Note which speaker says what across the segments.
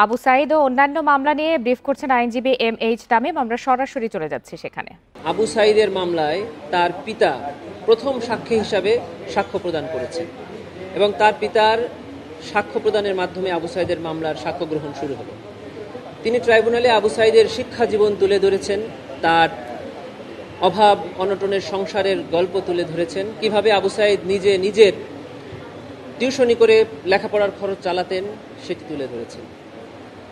Speaker 1: আবু সাঈদ ও অন্যান্য মামলা নিয়ে ব্রিফ করছেন আইনজীবী এম.এইচ তামিম। আমরা সরাসরি চলে যাচ্ছি সেখানে।
Speaker 2: আবু সাঈদের মামলায় তার পিতা প্রথম সাক্ষী হিসাবে সাক্ষ্য প্রদান করেছেন এবং তার পিতার সাক্ষ্য প্রদানের মাধ্যমে আবু সাঈদের মামলার সাক্ষ্য গ্রহণ শুরু হলো। তিনি ট্রাইব্যুনালে আবু সাঈদের শিক্ষা জীবন তুলে ধরেছেন, তার অভাব অনটনের সংসারের গল্প তুলে ধরেছেন, কিভাবে আবু সাঈদ নিজের টিউশনি করে লেখাপড়ার খরচ চালাতেন সেটি তুলে ধরেছেন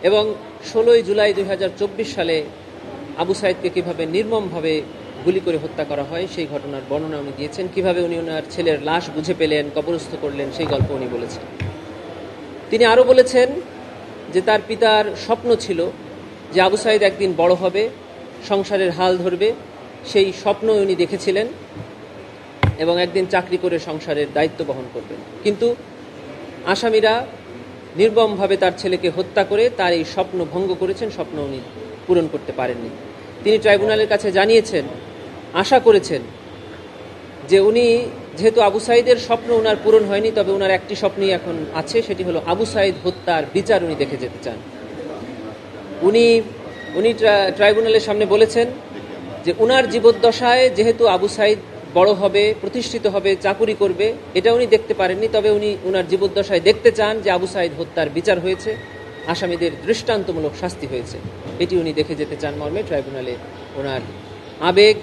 Speaker 2: এবং 16 জুলাই 2024 সালে আবু সাঈদকে কিভাবে নির্মমভাবে গুলি করে হত্যা করা হয় সেই ঘটনার বর্ণনা উনি দিয়েছেন। কিভাবে উনি ওনার ছেলের লাশ বুঝে পেলেন, কবরস্থ করলেন, সেই গল্প উনি বলেছেন। তিনি আরও বলেছেন যে তার পিতার স্বপ্ন ছিল যে আবু সাঈদ একদিন বড় হবে, সংসারের হাল ধরবে, সেই স্বপ্ন উনি দেখেছিলেন এবং একদিন চাকরি করে সংসারের দায়িত্ব বহন করবেন। কিন্তু আসামিরা নির্মমভাবে তার ছেলেকে হত্যা করে তার এই স্বপ্ন ভঙ্গ করেছেন, স্বপ্ন উনি পূরণ করতে পারেননি। তিনি ট্রাইব্যুনালের কাছে জানিয়েছেন, আশা করেছেন যে উনি যেহেতু আবু সাঈদের স্বপ্ন ওনার পূরণ হয়নি, তবে ওনার একটি স্বপ্নই এখন আছে, সেটি হলো আবু সাঈদ হত্যার বিচার উনি দেখে যেতে চান। উনি ট্রাইব্যুনালের সামনে বলেছেন যে উনার জীবদ্দশায় যেহেতু আবু সাঈদ বড় হবে, প্রতিষ্ঠিত হবে, চাকুরি করবে, এটা উনি দেখতে পারেননি, তবে উনি উনার জীবদ্দশায় দেখতে চান যে আবু সাঈদ হত্যার বিচার হয়েছে, আসামিদের দৃষ্টান্তমূলক শাস্তি হয়েছে, এটি উনি দেখে যেতে চান মর্মে ট্রাইব্যুনালে ওনার আবেগ,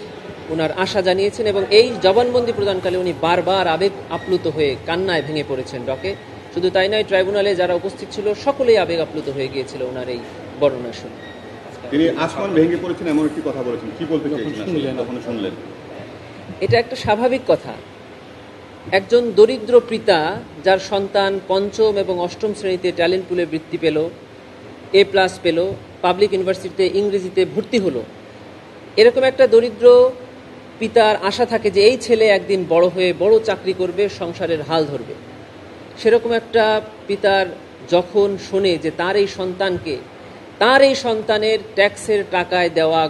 Speaker 2: ওনার আশা জানিয়েছেন এবং এই জবানবন্দি প্রদানকালে উনি বারবার আবেগ আপ্লুত হয়ে কান্নায় ভেঙে পড়েছেন ডকে। শুধু তাই নয়, ট্রাইব্যুনালে যারা উপস্থিত ছিল সকলেই আবেগ আপ্লুত হয়ে গিয়েছিল ওনার এই বর্ণনা শুনে।
Speaker 3: তিনি আসমান ভেঙে পড়েছেন এমন একটি কথা বলেছেন, কি বলতে শুনলেন?
Speaker 2: এটা একটা স্বাভাবিক কথা। একজন দরিদ্র পিতা যার সন্তান পঞ্চম এবং অষ্টম শ্রেণীতে ট্যালেন্ট পুলে বৃত্তি পেল, A+ পেল, পাবলিক ইউনিভার্সিটিতে ইংরেজিতে ভর্তি হলো, এরকম একটা দরিদ্র পিতার আশা থাকে যে এই ছেলে একদিন বড় হয়ে বড় চাকরি করবে, সংসারের হাল ধরবে। সেরকম একটা পিতার যখন শোনে যে তার এই সন্তানের ট্যাক্সের টাকায় দেওয়া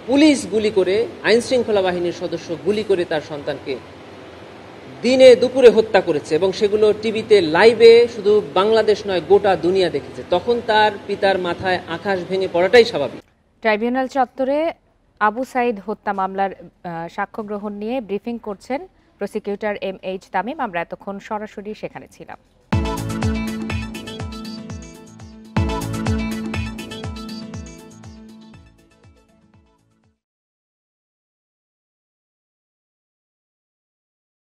Speaker 2: পুলিশ গুলি করে, আইনশৃঙ্খলা বাহিনীর সদস্য গুলি করে তার সন্তানকে দিনে দুপুরে হত্যা করেছে এবং সেগুলো টিভিতে লাইভে শুধু বাংলাদেশ নয় গোটা দুনিয়া দেখেছে, তখন তার পিতার মাথায় আকাশ ভেঙে পড়াটাই স্বাভাবিক।
Speaker 1: ট্রাইব্যুনাল চত্বরে আবু সাঈদ হত্যা মামলার সাক্ষ্য গ্রহণ নিয়ে ব্রিফিং করছেন প্রসিকিউটর এম.এইচ তামিম। আমরা এতক্ষণ সরাসরি সেখানে ছিলাম।